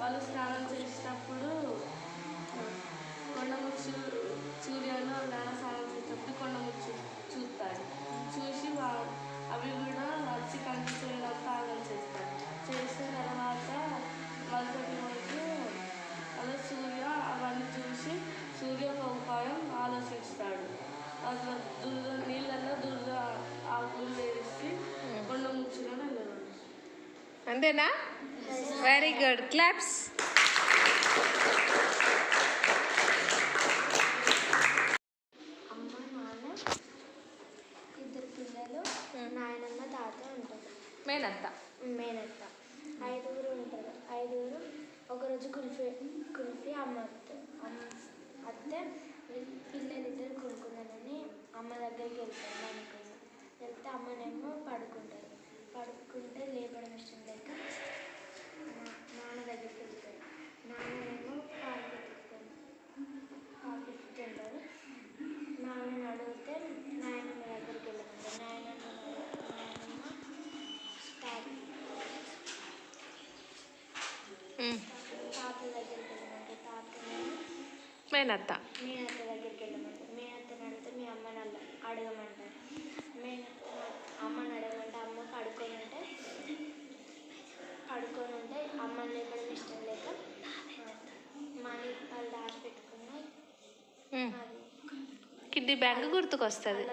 వాళ్ళు స్నానం చేసేటప్పుడు కొండముచ్చు సూర్యుడు నాన్న స్నానం చేసేటప్పుడు కొండముచ్చు చూస్తాడు. చూసి అవి కూడా వచ్చి కనిపించేదంతా ఆగం చేస్తాడు. చేసిన తర్వాత మరుసటి రోజు అలా సూర్య అవన్నీ చూసి సూర్య ఒక ఉపాయం ఆలోచిస్తాడు. అట్లా నీళ్ళల్లో దుర్ద ఆకులు వేసి కొండ ముచ్చులో వెళ్ళాడు. అంతేనా? Very good, claps. అమ్మ నాన్న ఇద్దరు పిల్లలు, నాయనమ్మ తాత ఉంటారు. మేనత్త 5 ఉంటారు. 5 ఒకరోజు కుల్ఫీ అమ్మ అత్తే పిల్లలిద్దరు కొనుక్కున్నారని అమ్మ దగ్గరికి వెళ్తారు. దానికోసం వెళ్తే అమ్మనేమో పడుకుంటే లేపడం ఇష్టం లేక నాన్న దగ్గరికి వెళ్తారు. నాన్ననేమో పాలు పెట్టుకుంటారు. నాన్నని అడిగితే నాయనమ్మ దగ్గరికి వెళ్ళమంటారు. నాయనమ్మ తాత దగ్గరికి వెళ్ళమంటారు. మేనత్త దగ్గరికి వెళ్ళమంటారు. మేనత్తని అడిగితే మీ అమ్మని అడగమంటారు. అమ్మని అడగమంటే అమ్మ పడుకొని ఉంటే అమ్మని లేపడం ఇష్టం లేక మనీ వాళ్ళు దాచిపెట్టుకుని కిడ్నీ బ్యాంక్ గుర్తుకొస్తుంది.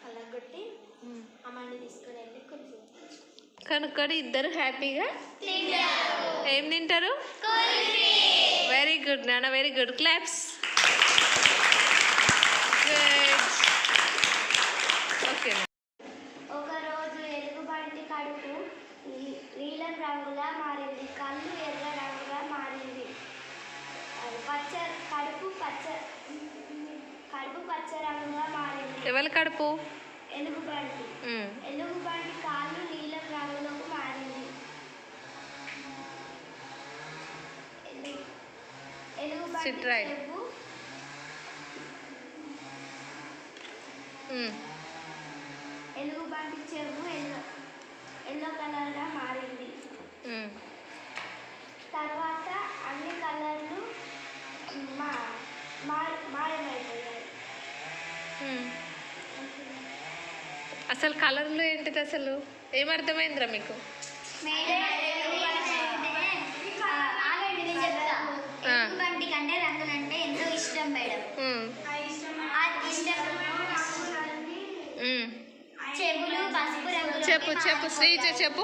కలగొట్టి అమ్మని తీసుకుని వెళ్ళి కనుక్కొని ఇద్దరు హ్యాపీగా ఏం తింటారు? వెరీ గుడ్ నాన్న, వెరీ గుడ్, క్లాప్స్. ఓకే. ఒకరోజు ఎలుగుబంటి కడుపు నీలం రంగులా మారింది. కళ్ళు ఎర్ర రంగుగా మారింది. కడుపు పచ్చ రంగుగా మారింది. ఎవరి కడుపు? ఎలుగుబంటి. ఎలుగుబంటి కాళ్ళు నీలం రంగులోకి మారింది. ఎలుగుబంటి చెవు ఎల్లో కలర్గా మారింది. తర్వాత అన్ని కలర్లు మాయమైపోయాయి. అసలు కలర్లు ఏంటిది? అసలు ఏమర్థమైందిరా మీకు? ఎలుగుబంటి కంటే రంగులంటే ఎంతో ఇష్టం మేడం. చెవులు పసుపు రంగు. చెప్పు శ్రీజ, చెప్పు.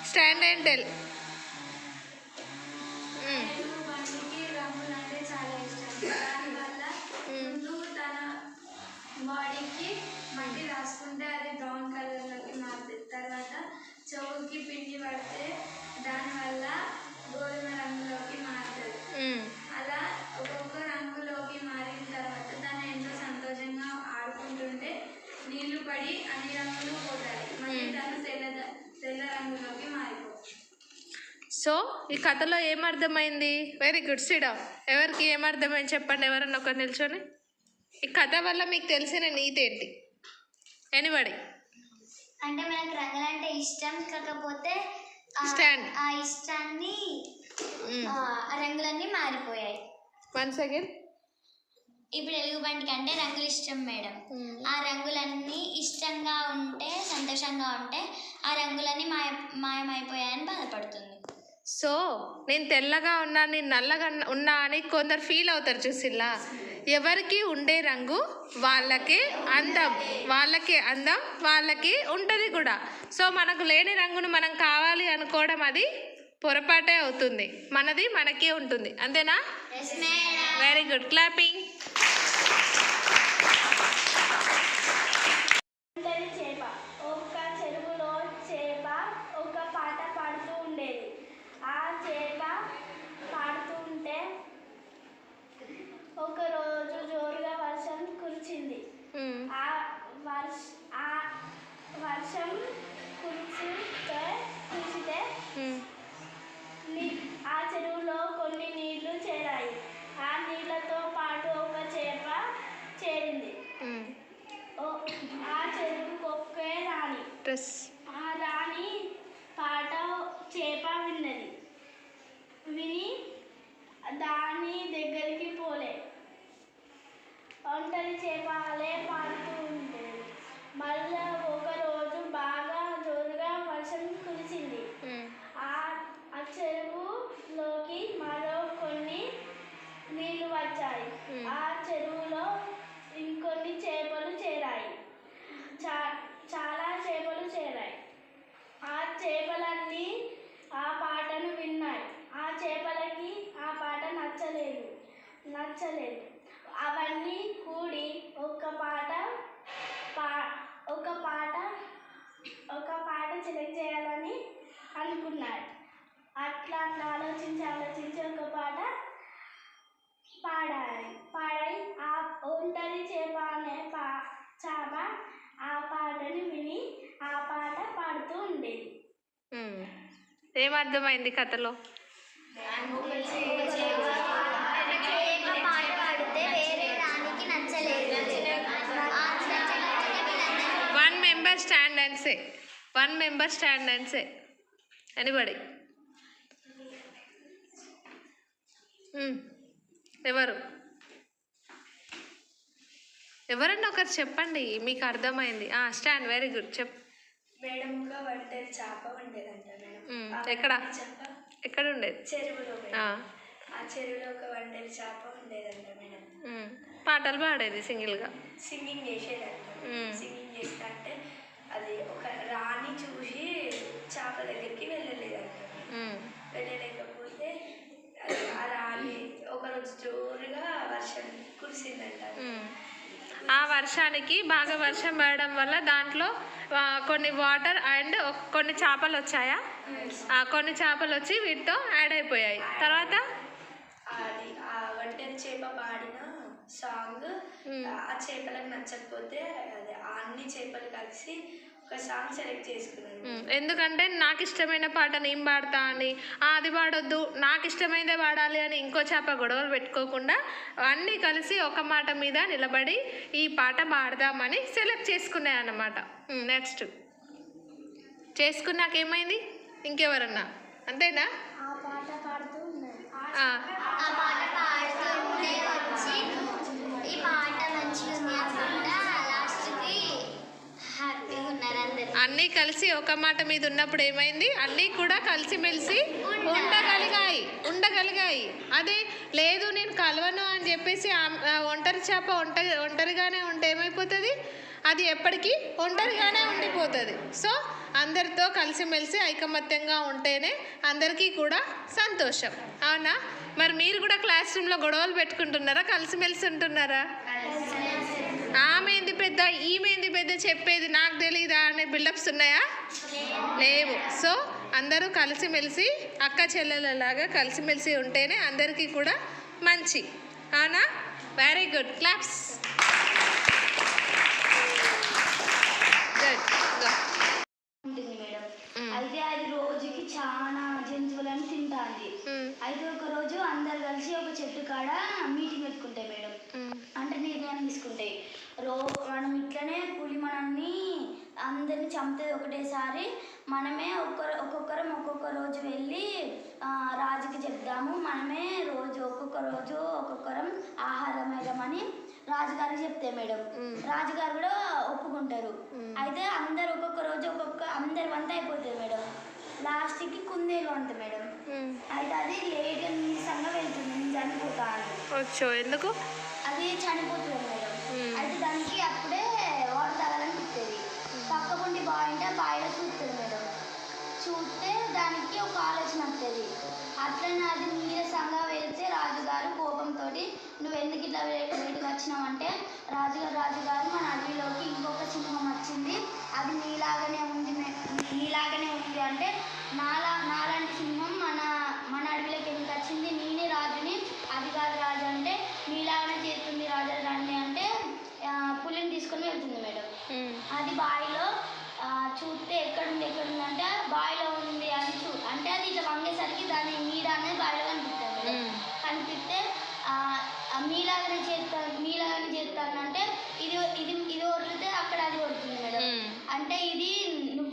Stand and tell. ఎలుగుబంటికి రంగులు అంటే చాలా ఇష్టం. దానివల్ల ముందు తన బాడీకి మట్టి రాసుకుంటే అది బ్రౌన్ కలర్లోకి మారుతుంది. తర్వాత చెవుకి పిండి పడితే దానివల్ల గోధుమ రంగులోకి మారుతుంది. అలా ఒక్కొక్క రంగులోకి మారిన తర్వాత తను ఎంతో సంతోషంగా ఆడుకుంటుంటే నీళ్లు పడి అన్ని రంగులు పోతాయి. మళ్ళీ తను తెల్ల రంగులోకి మారిపోతుంది. సో ఈ కథలో ఏమర్థమైంది? వెరీ గుడ్, సిడా. ఎవరికి ఏమర్థమైంది చెప్పండి, ఎవరన్నా ఒకరు నిల్చొని. ఈ కథ వల్ల మీకు తెలిసిన నీతి ఏంటి? ఎనీబడి? అంటే మనకు రంగులంటే ఇష్టం, కాకపోతే ఆ ఇష్టాన్ని రంగులన్నీ మారిపోయాయి. Once again. ఇప్పుడు ఎలుగుబంటికి అంటే రంగులు ఇష్టం మేడం. ఆ రంగులన్నీ ఇష్టంగా ఉంటే, సంతోషంగా ఉంటే ఆ రంగులన్నీ మాయమైపోయాయని బాధపడుతుంది. సో నేను తెల్లగా ఉన్నా, నేను నల్లగా ఉన్నా అని కొందరు ఫీల్ అవుతారు చూసిల్లా. ఎవరికి ఉండే రంగు వాళ్ళకే అందం, వాళ్ళకి ఉంటుంది కూడా. సో మనకు లేని రంగును మనం కావాలి అనుకోవడం అది పొరపాటే అవుతుంది. మనది మనకే ఉంటుంది. అంతేనా? Very good, clapping. ఒక చెరువులో చేప ఒక పాట పాడుతూ ఉండేది. ఆ చేప పాడుతూ ఉంటే ఒకరోజు జోరుగా వర్షం కురిచింది. ఆ వర్షం కురిసితే ఆ చెరువులో కొన్ని నీళ్లు చేరాయి. ఆ నీళ్లతో పాటు ఒక ఫోకస్. ఆ రాణి పాట చేప విన్నది. విని దాని దగ్గరికి పోలే. ఒంటరి చేప అలే పాడుతూ ఉండేది. మళ్ళా ఒకరోజు బాగా జోరుగా వర్షం కురిసింది. ఆ చెరువులోకి మరో కొన్ని నీళ్లు వచ్చాయి. ఆ చెరువులో ఇంకొన్ని చేపలు చేరాయి. చాలా చేపలు చేరాయి. ఆ చేపలన్నీ ఆ పాటను విన్నాయి. ఆ చేపలకి ఆ పాట నచ్చలేదు. అవన్నీ కూడి ఒక పాట సెలెక్ట్ చేయాలని అనుకున్నాయి. అట్లా ఆలోచించి ఒక పాట పాడాయి. ఆ ఒంటరి చేప అనే చాప ఆ పాటని విని ఆ పాట పాడుతూ ఉండేది. ఏమర్థమైంది కథలో? పాట పాడితే వేరే రాణికి నచ్చలేదు. One member stand and say. One member stand and say. Anybody? ఎవరన్నా ఒకరు చెప్పండి, మీకు అర్థమైంది. స్టాండ్. Very good. చెప్. మేడం ఒక ఒంటరి చేప ఉండేదంట మేడం. ఎక్కడ ఉండేది? చెరువులో. ఆ చెరువులో ఒక ఒంటరి చేప ఉండేదంట మేడం. పాటలు పాడేది సింగిల్గా. సింగింగ్ చేసేదంట. సింగింగ్ చేస్తా అంటే అది ఒక రాణి చూసి చేప దగ్గరికి వెళ్ళలేదంట. వెళ్ళలేకపోతే ఆ రాణి ఒకరోజు జోరుగా వర్షం కురిసిందంట. ఆ వర్షానికి బాగా వర్షం పడడం వల్ల దాంట్లో కొన్ని వాటర్ అండ్ కొన్ని చేపలు వచ్చాయా? కొన్ని చేపలు వచ్చి వీటితో యాడ్ అయిపోయాయి. తర్వాత అది ఆ ఒంటరి చేప పాడిన సాంగ్ ఆ చేపలకు నచ్చకపోతే అది అన్ని చేపలు కలిసి ఒక సాంగ్ సెలెక్ట్ చేసుకున్నాను. ఎందుకంటే నాకు ఇష్టమైన పాట నేను పాడతా అని, అది పాడొద్దు నాకు ఇష్టమైనదే పాడాలి అని ఇంకో చేప గొడవలు పెట్టుకోకుండా అన్నీ కలిసి ఒక మాట మీద నిలబడి ఈ పాట పాడదామని సెలెక్ట్ చేసుకున్నాయి అన్నమాట. నెక్స్ట్ చేసుకున్నాక ఏమైంది? ఇంకెవరన్నా అంతేనా? ఆ పాట పాడుతూ ఉన్నది. వచ్చి ఈ పాట మంచిగా ఉంది అనుకుంటా లాస్ట్కి హ్యాపీగా ఉన్నారు అందరు. అన్నీ కలిసి ఒక మాట మీద ఉన్నప్పుడు ఏమైంది? అన్నీ కూడా కలిసిమెలిసి ఉండగలిగాయి. అదే లేదు నేను కలవను అని చెప్పేసి ఒంటరి చేప ఒంటరిగానే ఉంటే ఏమైపోతుంది? అది ఎప్పటికీ ఒంటరిగానే ఉండిపోతుంది. సో అందరితో కలిసిమెలిసి ఐకమత్యంగా ఉంటేనే అందరికీ కూడా సంతోషం. అవునా? మరి మీరు కూడా క్లాస్ రూమ్లో గొడవలు పెట్టుకుంటున్నారా? కలిసిమెలిసి ఉంటున్నారా? ఆమెంది పెద్ద, ఈమెంది పెద్ద, చెప్పేది నాకు తెలీదా అనే బిల్డప్స్ ఉన్నాయా? లేవు. సో అందరూ కలిసిమెలిసి అక్క చెల్లెలలాగా కలిసిమెలిసి ఉంటేనే అందరికీ కూడా మంచి. అవునా? Very good. క్లాప్స్. ఉంటుంది మేడం. అయితే అది రోజుకి చాలా జంతువులను తింటాంది. అయితే ఒక రోజు అందరు కలిసి ఒక చెట్టు కాడ మీటింగ్ పెట్టుకుంటాయి మేడం. అంటే నిర్ణయం తీసుకుంటాయి. మనం ఇట్లనే పులి మనల్ని అందరిని చంపుతుంది ఒకటేసారి. మనమే ఒక్కొక్క రోజు వెళ్ళి రాజుకి చెప్దాము. మనమే ఒక్కొక్కరం ఆహారం వేయమని రాజుగారికి చెప్తే మేడం రాజుగారు కూడా ఒప్పుకుంటారు. అయితే అందరు ఒక్కొక్క రోజు అందరి వంట అయిపోతుంది మేడం. లాస్ట్కి కుందేలు వంట మేడం. అయితే అది లేట్ నీరసంగా వెళ్తుంది. నేను చనిపోతాను. ఎందుకు అది చనిపోతుంది మేడం. అయితే దానికి అప్పుడే వాటర్ తాగాలనిపిస్తుంది. పక్కకుండి బాయిలో చూస్తుంది మేడం. చూస్తే దానికి ఒక ఆలోచన వస్తుంది. అట్లనే అది నీరసంగా వెళ్తే రాజుగారు కోపంతో నువ్వు ఎందుకు ఇట్లా వేడిగా వచ్చినావంటే రాజుగారు మన అడవిలోకి ఇంకొక సింహం వచ్చింది. అది నీలాగానే ఉంది అంటే నాలాంటి సింహం మన అడవిలోకి ఎందుకు వచ్చింది? నేనే రాజుని. అది కాదు రాజు అంటే నీలాగానే చేస్తుంది రాజు రండి అంటే పులిని తీసుకొని వెళ్తుంది మేడం. అది బావిలో చూస్తే ఎక్కడుంది అంటే బావిలో ఉంది అని అంటే అది ఇట్లా వంగేసరికి దాని నీడ అనేది బావిలో కనిపిస్తుంది. కనిపిస్తే మీలాగానే చేస్తానంటే ఇది కొడితే అక్కడ అది కొడుతుంది మేడం. అంటే ఇది నువ్వు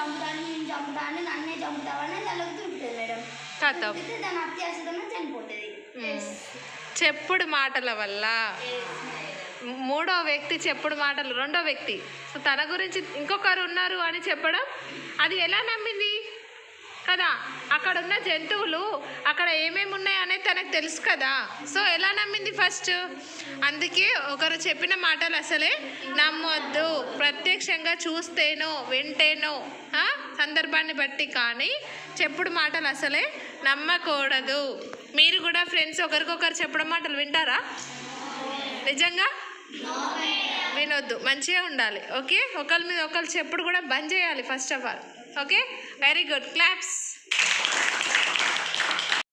చంపుతాను నేను చంపుతాను నన్నే చంపుతావని దానికి తిరుగుతుంది మేడం. కథం తిరిగితే దాని అత్యాశతమే చనిపోతుంది. చెప్పుడు మాటల వల్ల మూడో వ్యక్తి చెప్పుడు మాటలు రెండో వ్యక్తి సో తన గురించి ఇంకొకరు ఉన్నారు అని చెప్పడం అది ఎలా నమ్మింది కదా. అక్కడ ఉన్న జంతువులు అక్కడ ఏమేమి ఉన్నాయో అనేది తనకు తెలుసు కదా. సో ఎలా నమ్మింది ఫస్ట్. అందుకే ఒకరు చెప్పిన మాటలు అసలే నమ్మొద్దు. ప్రత్యక్షంగా చూస్తేనో వింటేనో సందర్భాన్ని బట్టి కానీ చెప్పుడు మాటలు అసలే నమ్మకూడదు. మీరు కూడా ఫ్రెండ్స్ ఒకరికొకరు చెప్పడం మాటలు వింటారా? నిజంగా వినొద్దు, మంచిగా ఉండాలి. ఓకే, ఒకరి మీద ఒకరు చెప్పుడు కూడా బంద్ చేయాలి first of all. Okay, very good, claps.